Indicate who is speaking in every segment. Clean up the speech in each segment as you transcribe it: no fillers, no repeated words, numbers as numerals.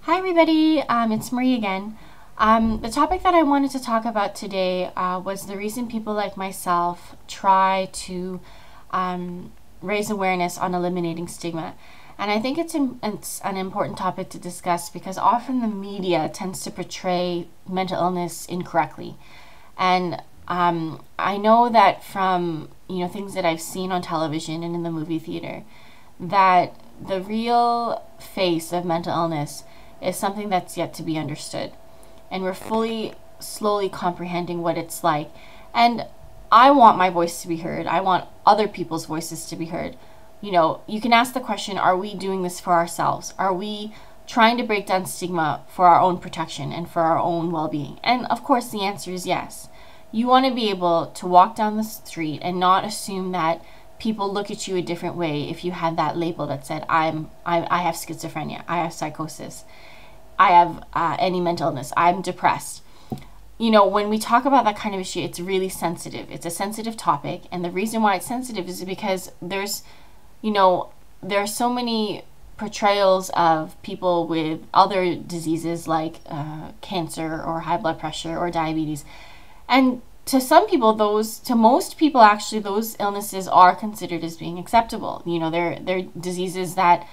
Speaker 1: Hi everybody, it's Marie again. The topic that I wanted to talk about today was the reason people like myself try to raise awareness on eliminating stigma. And I think it's an important topic to discuss because often the media tends to portray mental illness incorrectly. And I know that from things that I've seen on television and in the movie theater, that the real face of mental illness is something that's yet to be understood. And we're slowly comprehending what it's like. And I want my voice to be heard. I want other people's voices to be heard. You can ask the question, are we doing this for ourselves? Are we trying to break down stigma for our own protection and for our own well-being? And of course, the answer is yes. You want to be able to walk down the street and not assume that people look at you a different way if you had that label that said, I have schizophrenia, I have psychosis, I have any mental illness, I'm depressed. When we talk about that kind of issue, it's really sensitive. It's a sensitive topic. And the reason why it's sensitive is because there are so many portrayals of people with other diseases like cancer or high blood pressure or diabetes. And to most people, actually, those illnesses are considered as being acceptable. They're diseases that,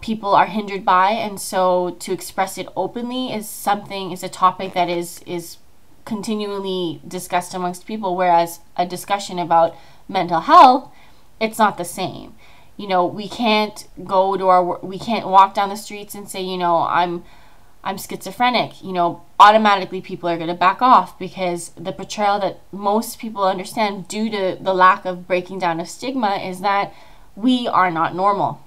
Speaker 1: people are hindered by. And so to express it openly is a topic that is continually discussed amongst people. Whereas a discussion about mental health, it's not the same. We can't we can't walk down the streets and say, I'm schizophrenic. Automatically people are going to back off because the portrayal that most people understand due to the lack of breaking down of stigma is that we are not normal.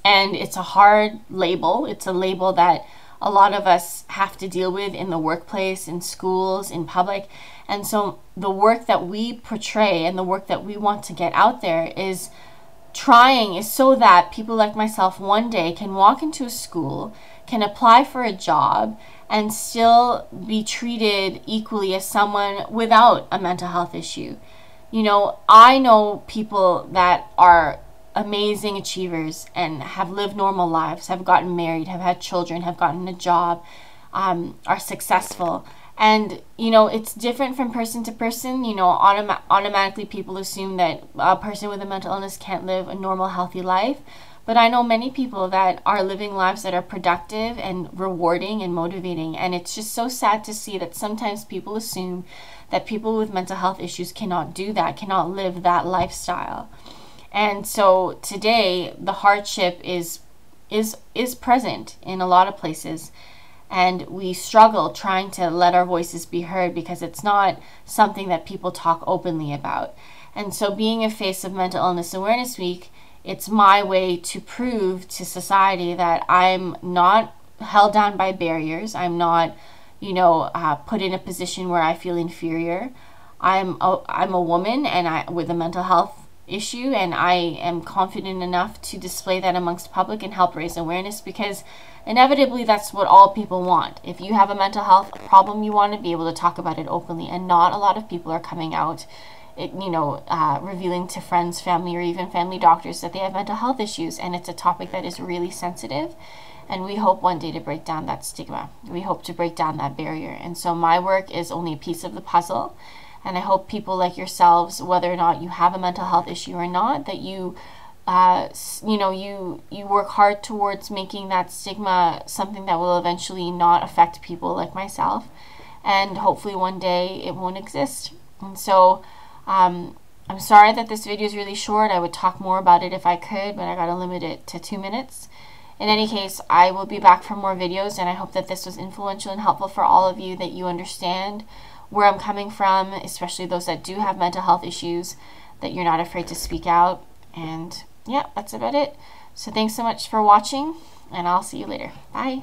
Speaker 1: And it's a hard label. It's a label that a lot of us have to deal with in the workplace, in schools, in public. And so the work that we portray and the work that we want to get out there is so that people like myself one day can walk into a school, can apply for a job, and still be treated equally as someone without a mental health issue. I know people that are amazing achievers and have lived normal lives, have gotten married, have had children, have gotten a job, are successful. And, it's different from person to person. Automatically people assume that a person with a mental illness can't live a normal, healthy life. But I know many people that are living lives that are productive and rewarding and motivating. And it's just so sad to see that sometimes people assume that people with mental health issues cannot do that, cannot live that lifestyle. And so today, the hardship is present in a lot of places. And we struggle trying to let our voices be heard because it's not something that people talk openly about. And so being a face of Mental Illness Awareness Week, it's my way to prove to society that I'm not held down by barriers. I'm not, put in a position where I feel inferior. I'm a woman with a mental health issue, and I am confident enough to display that amongst public and help raise awareness because inevitably that's what all people want. If you have a mental health problem, you want to be able to talk about it openly, and not a lot of people are coming out revealing to friends, family, or even family doctors that they have mental health issues. And it's a topic that is really sensitive, and we hope one day to break down that stigma. We hope to break down that barrier. And so my work is only a piece of the puzzle, and I hope people like yourselves, whether or not you have a mental health issue or not, that you work hard towards making that stigma something that will eventually not affect people like myself, and hopefully one day it won't exist. And so I'm sorry that this video is really short. I would talk more about it if I could, but I got to limit it to 2 minutes. In any case, I will be back for more videos, and I hope that this was influential and helpful for all of you, that you understand where I'm coming from, especially those that do have mental health issues, that you're not afraid to speak out. And yeah, that's about it. So thanks so much for watching, and I'll see you later. Bye.